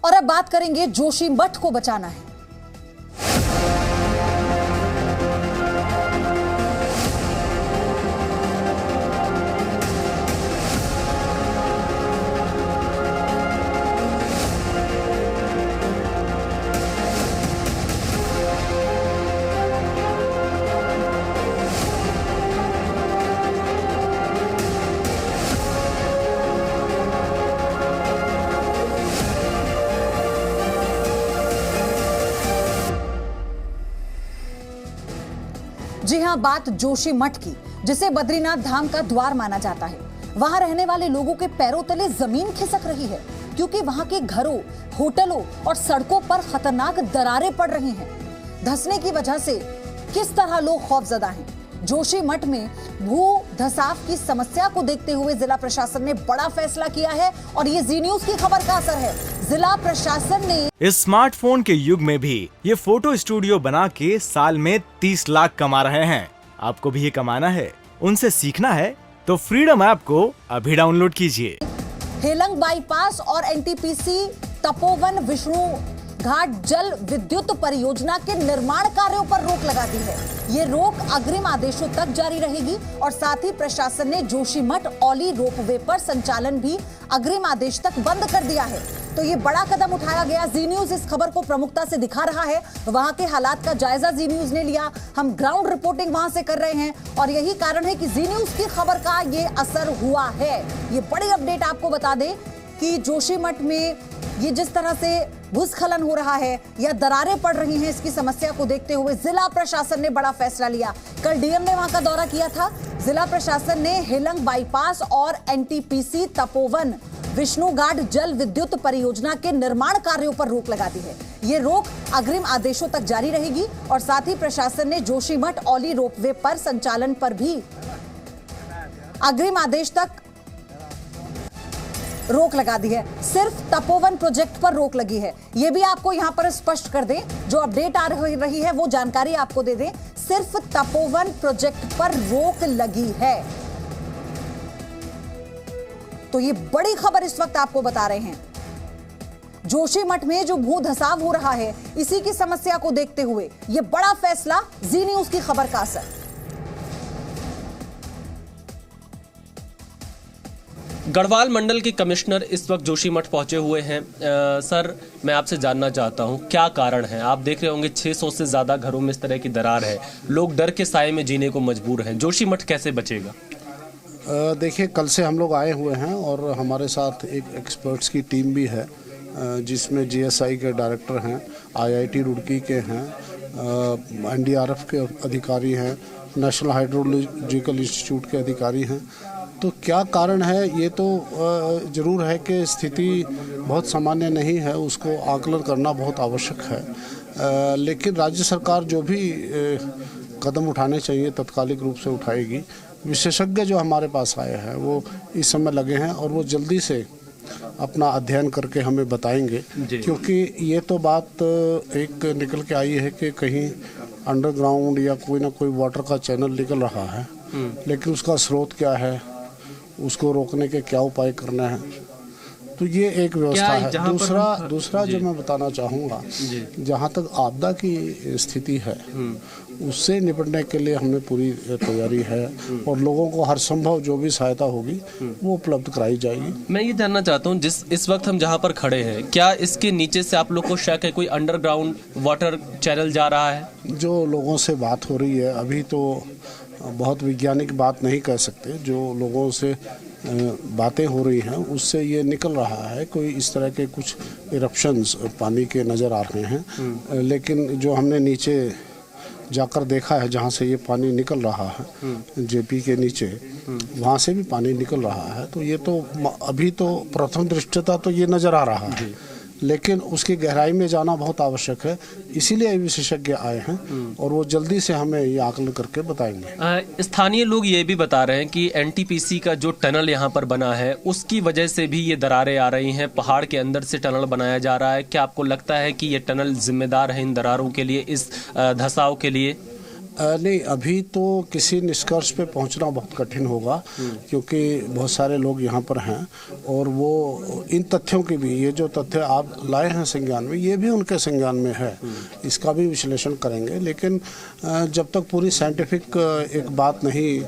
और अब बात करेंगे जोशीमठ को बचाना है। जी हां, बात जोशीमठ की, जिसे बद्रीनाथ धाम का द्वार माना जाता है। वहां रहने वाले लोगों के पैरों तले जमीन खिसक रही है, क्योंकि वहां के घरों, होटलों और सड़कों पर खतरनाक दरारें पड़ रही हैं। धंसने की वजह से किस तरह लोग खौफजदा हैं। जोशीमठ में भू धसाव की समस्या को देखते हुए जिला प्रशासन ने बड़ा फैसला किया है और ये जी न्यूज की खबर का असर है। जिला प्रशासन ने इस स्मार्टफोन के युग में भी ये फोटो स्टूडियो बना के साल में 30 लाख कमा रहे हैं। आपको भी ये कमाना है, उनसे सीखना है तो फ्रीडम ऐप को अभी डाउनलोड कीजिए। हेलंग बाईपास और एनटीपीसी तपोवन विष्णु घाट जल विद्युत परियोजना के निर्माण कार्यों पर रोक लगा दी है। ये रोक अग्रिम आदेशों तक जारी रहेगी और साथ ही प्रशासन ने जोशीमठ औली रोपवे पर संचालन भी अग्रिम आदेश तक बंद कर दिया है। तो ये बड़ा कदम उठाया गया। जी न्यूज इस खबर को प्रमुखता से दिखा रहा है। वहां के हालात का जायजा जी न्यूज ने लिया। हम ग्राउंड रिपोर्टिंग वहां से कर रहे हैं और यही कारण है कि जी न्यूज की खबर का ये असर हुआ है। ये बड़ी अपडेट आपको बता दें कि जोशीमठ में ये जिस तरह से भूस्खलन हो रहा है या दरारें पड़ रही हैं, इसकी समस्या को देखते हुए जिला प्रशासन ने बड़ा फैसला लिया। कल डीएम ने वहां का दौरा किया था। जिला प्रशासन ने हेलंग बाईपास और एनटीपीसी तपोवन विष्णु घाट जल विद्युत परियोजना के निर्माण कार्यों पर रोक लगा दी है। ये रोक अग्रिम आदेशों तक जारी रहेगी और साथ ही प्रशासन ने जोशीमठ औली रोपवे पर संचालन पर भी अग्रिम आदेश तक रोक लगा दी है। सिर्फ तपोवन प्रोजेक्ट पर रोक लगी है। यह भी आपको यहां पर स्पष्ट कर दें, जो अपडेट आ रही है वो जानकारी आपको दे दें। सिर्फ तपोवन प्रोजेक्ट पर रोक लगी है। तो ये बड़ी खबर इस वक्त आपको बता रहे हैं। जोशीमठ में जो भू धसाव हो रहा है, इसी की समस्या को देखते हुए यह बड़ा फैसला, जी न्यूज की खबर का असर। गढ़वाल मंडल के कमिश्नर इस वक्त जोशीमठ पहुंचे हुए हैं। सर, मैं आपसे जानना चाहता हूं क्या कारण है। आप देख रहे होंगे 600 से ज़्यादा घरों में इस तरह की दरार है, लोग डर के साए में जीने को मजबूर हैं। जोशीमठ कैसे बचेगा? देखिए, कल से हम लोग आए हुए हैं और हमारे साथ एक एक्सपर्ट्स की टीम भी है, जिसमें जीएसआई के डायरेक्टर हैं, आईआईटी रुड़की के हैं, एनडीआरएफ के अधिकारी हैं, नेशनल हाइड्रोलॉजिकल इंस्टीट्यूट के अधिकारी हैं। तो क्या कारण है, ये तो ज़रूर है कि स्थिति बहुत सामान्य नहीं है, उसको आकलन करना बहुत आवश्यक है। लेकिन राज्य सरकार जो भी कदम उठाने चाहिए तत्कालिक रूप से उठाएगी। विशेषज्ञ जो हमारे पास आए हैं वो इस समय लगे हैं और वो जल्दी से अपना अध्ययन करके हमें बताएंगे, क्योंकि ये तो बात एक निकल के आई है कि कहीं अंडरग्राउंड या कोई ना कोई वाटर का चैनल निकल रहा है, लेकिन उसका स्रोत क्या है, उसको रोकने के क्या उपाय करना है, तो ये एक व्यवस्था है। दूसरा जो मैं बताना चाहूँगा, जहाँ तक आपदा की स्थिति है उससे निपटने के लिए हमें पूरी तैयारी है और लोगों को हर संभव जो भी सहायता होगी वो उपलब्ध कराई जाएगी। मैं ये जानना चाहता हूँ, इस वक्त हम जहाँ पर खड़े हैं, क्या इसके नीचे से आप लोग को शक है कोई अंडरग्राउंड वाटर चैनल जा रहा है? जो लोगों से बात हो रही है, अभी तो बहुत वैज्ञानिक बात नहीं कह सकते, जो लोगों से बातें हो रही हैं उससे ये निकल रहा है कोई इस तरह के कुछ इरप्शंस पानी के नज़र आ रहे हैं। लेकिन जो हमने नीचे जाकर देखा है, जहाँ से ये पानी निकल रहा है, जेपी के नीचे, वहाँ से भी पानी निकल रहा है। तो ये तो अभी तो प्रथम दृष्टता तो ये नज़र आ रहा है, लेकिन उसकी गहराई में जाना बहुत आवश्यक है। इसीलिए विशेषज्ञ आए हैं और वो जल्दी से हमें ये आकलन करके बताएंगे। स्थानीय लोग ये भी बता रहे हैं कि एनटीपीसी का जो टनल यहाँ पर बना है उसकी वजह से भी ये दरारें आ रही हैं। पहाड़ के अंदर से टनल बनाया जा रहा है। क्या आपको लगता है कि ये टनल जिम्मेदार है इन दरारों के लिए, इस धसाव के लिए? नहीं, अभी तो किसी निष्कर्ष पे पहुंचना बहुत कठिन होगा, क्योंकि बहुत सारे लोग यहाँ पर हैं और वो इन तथ्यों की भी, ये जो तथ्य आप लाए हैं संज्ञान में, ये भी उनके संज्ञान में है, इसका भी विश्लेषण करेंगे। लेकिन जब तक पूरी साइंटिफिक एक बात नहीं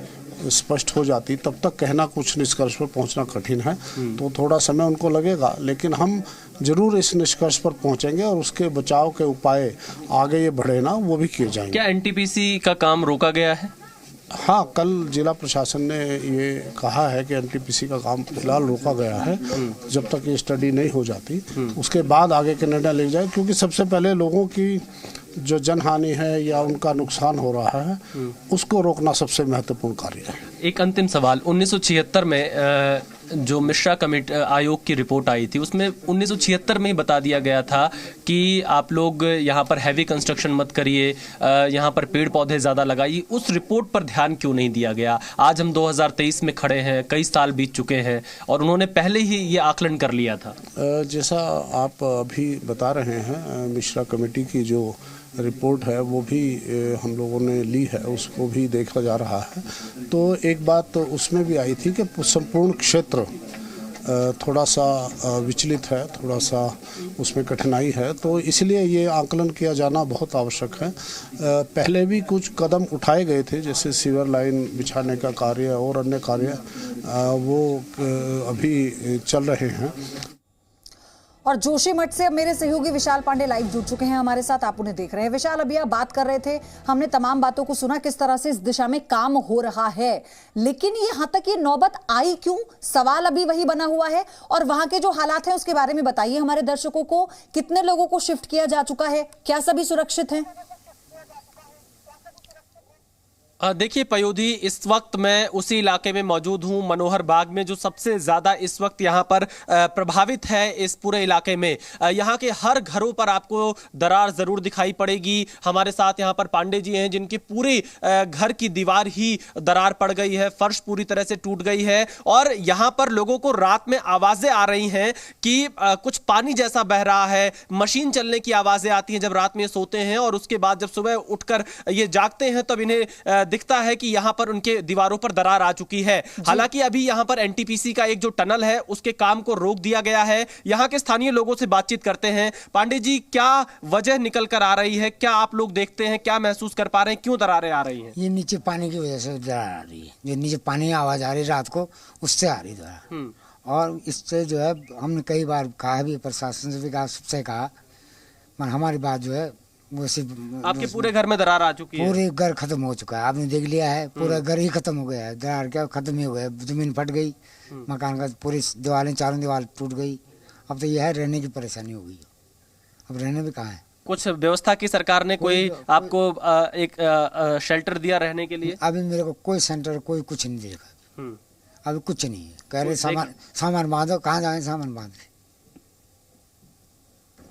स्पष्ट हो जाती तब तक कहना, कुछ निष्कर्ष पर पहुंचना कठिन है। तो थोड़ा समय उनको लगेगा, लेकिन हम जरूर इस निष्कर्ष पर पहुंचेंगे और उसके बचाव के उपाय आगे ये बढ़े ना, वो भी किए जाएंगे। क्या एनटीपीसी का काम रोका गया है? हाँ, कल जिला प्रशासन ने ये कहा है कि एनटीपीसी का काम फिलहाल रोका गया है, जब तक ये स्टडी नहीं हो जाती उसके बाद आगे के निर्णय ले जाए, क्योंकि सबसे पहले लोगों की जो जनहानि है या उनका नुकसान हो रहा है उसको रोकना सबसे महत्वपूर्ण कार्य है। एक अंतिम सवाल, 1976 में जो मिश्रा कमेटी आयोग की रिपोर्ट आई थी, उसमें 1976 में ही बता दिया गया था कि आप लोग यहाँ पर हैवी कंस्ट्रक्शन मत करिए, यहाँ पर पेड़ पौधे ज़्यादा लगाइए। उस रिपोर्ट पर ध्यान क्यों नहीं दिया गया? आज हम 2023 में खड़े हैं, कई साल बीत चुके हैं और उन्होंने पहले ही ये आकलन कर लिया था। जैसा आप अभी बता रहे हैं, मिश्रा कमेटी की जो रिपोर्ट है वो भी हम लोगों ने ली है, उसको भी देखा जा रहा है। तो एक बात तो उसमें भी आई थी कि संपूर्ण क्षेत्र थोड़ा सा विचलित है, थोड़ा सा उसमें कठिनाई है, तो इसलिए ये आकलन किया जाना बहुत आवश्यक है। पहले भी कुछ कदम उठाए गए थे, जैसे सीवर लाइन बिछाने का कार्य और अन्य कार्य वो अभी चल रहे हैं। और जोशीमठ से अब मेरे सहयोगी विशाल पांडे लाइव जुड़ चुके हैं हमारे साथ, आप उन्हें देख रहे हैं। विशाल, अभी आप बात कर रहे थे, हमने तमाम बातों को सुना, किस तरह से इस दिशा में काम हो रहा है, लेकिन यहाँ तक ये नौबत आई क्यों? सवाल अभी वही बना हुआ है। और वहां के जो हालात हैं उसके बारे में बताइए हमारे दर्शकों को। कितने लोगों को शिफ्ट किया जा चुका है? क्या सभी सुरक्षित हैं? देखिए पयोधी, इस वक्त मैं उसी इलाके में मौजूद हूं, मनोहर बाग में, जो सबसे ज़्यादा इस वक्त यहां पर प्रभावित है इस पूरे इलाके में। यहां के हर घरों पर आपको दरार ज़रूर दिखाई पड़ेगी। हमारे साथ यहां पर पांडे जी हैं, जिनकी पूरी घर की दीवार ही दरार पड़ गई है, फर्श पूरी तरह से टूट गई है और यहां पर लोगों को रात में आवाज़ें आ रही हैं कि कुछ पानी जैसा बह रहा है, मशीन चलने की आवाज़ें आती हैं जब रात में सोते हैं, और उसके बाद जब सुबह उठकर ये जागते हैं तब इन्हें दिखता है कि यहां पर उनके दीवारों पर दरार आ चुकी है। हालांकि अभी यहां पर एनटीपीसी का एक जो टनल है उसके काम को रोक दिया गया है। यहां के स्थानीय लोगों से बातचीत करते हैं। पांडे जी, क्या वजह निकल कर आ रही है? क्या आप लोग देखते हैं, क्या महसूस कर पा रहे हैं, क्यों दरारें आ रही हैं? ये नीचे पानी की वजह से दरार आ रही है, जो नीचे पानी की आवाज आ रही है रात को, उससे आ रही दरार। और इससे जो है हमने कई बार कहा भी, प्रशासन से भी कहा, सबसे कहा, पर हमारी बात जो है आपके पूरे घर में दरार आ चुकी है? पूरे घर खत्म हो चुका है, आपने देख लिया है, पूरा घर ही खत्म हो गया है। दरार क्या खत्म ही हो गया, जमीन फट गई, मकान का पूरी दीवारें, चारों दीवार टूट गई। अब तो यह है, रहने की परेशानी हो गई, अब रहने भी कहाँ है। कुछ व्यवस्था की सरकार ने कोई आपको एक शेल्टर दिया रहने के लिए? अभी मेरे को कोई सेंटर, कोई कुछ नहीं देखा, अभी कुछ नहीं है। कह रहे सामान बांधो, कहाँ जाए सामान बांध रहे,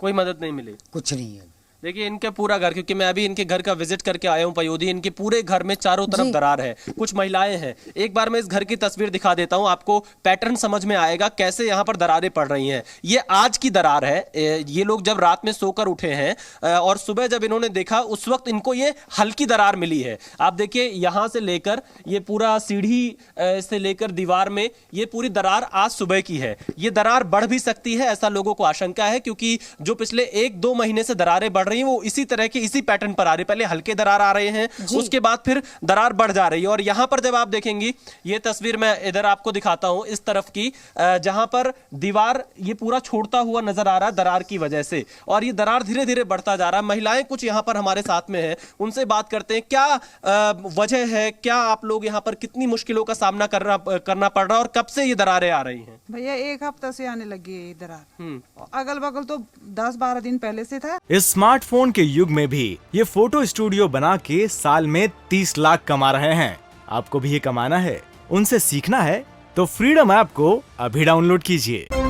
कोई मदद नहीं मिली, कुछ नहीं है। देखिए इनके पूरा घर, क्योंकि मैं अभी इनके घर का विजिट करके आया हूं पयोधी, इनके पूरे घर में चारों तरफ दरार है, कुछ महिलाएं हैं। एक बार मैं इस घर की तस्वीर दिखा देता हूं, आपको पैटर्न समझ में आएगा कैसे यहां पर दरारें पड़ रही हैं। ये आज की दरार है। ये लोग जब रात में सोकर उठे हैं और सुबह जब इन्होंने देखा उस वक्त इनको ये हल्की दरार मिली है। आप देखिए यहां से लेकर ये पूरा सीढ़ी से लेकर दीवार में ये पूरी दरार आज सुबह की है। ये दरार बढ़ भी सकती है, ऐसा लोगों को आशंका है, क्योंकि जो पिछले 1-2 महीने से दरारें बढ़ रही हैं वो इसी तरह के इसी पैटर्न पर आ रही है। पहले हल्के दरार आ रहे हैं, उसके बाद फिर दरार बढ़ जा रही है। और यहां पर जब आप देखेंगी, ये तस्वीर मैं इधर आपको दिखाता हूं, इस तरफ की, जहां पर दीवार ये पूरा छोड़ता हुआ नजर आ रहा है दरार की वजह से, और ये दरार धीरे धीरे बढ़ता जा रहा है। महिलाएं कुछ यहां पर हमारे साथ में है, उनसे बात करते हैं, क्या वजह है, क्या आप लोग यहां पर कितनी मुश्किलों का सामना करना पड़ रहा है और कब से ये दरारें आ रही हैं? भैया 1 हफ्ता से आने लगी है दरार, अगल बगल तो 10-12 दिन पहले से था। इस स्मार्टफोन के युग में भी ये फोटो स्टूडियो बना के साल में 30 लाख कमा रहे हैं। आपको भी ये कमाना है, उनसे सीखना है, तो फ्रीडम ऐप को अभी डाउनलोड कीजिए।